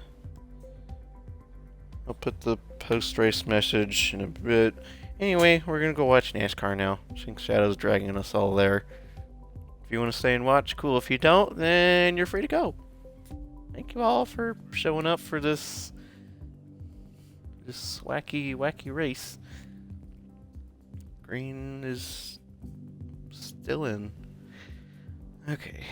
I'll put the post-race message in a bit. Anyway, we're gonna go watch NASCAR now. I think Shadow's dragging us all there. If you want to stay and watch, cool. If you don't, then you're free to go. Thank you all for showing up for this wacky race. Green is still in. Okay.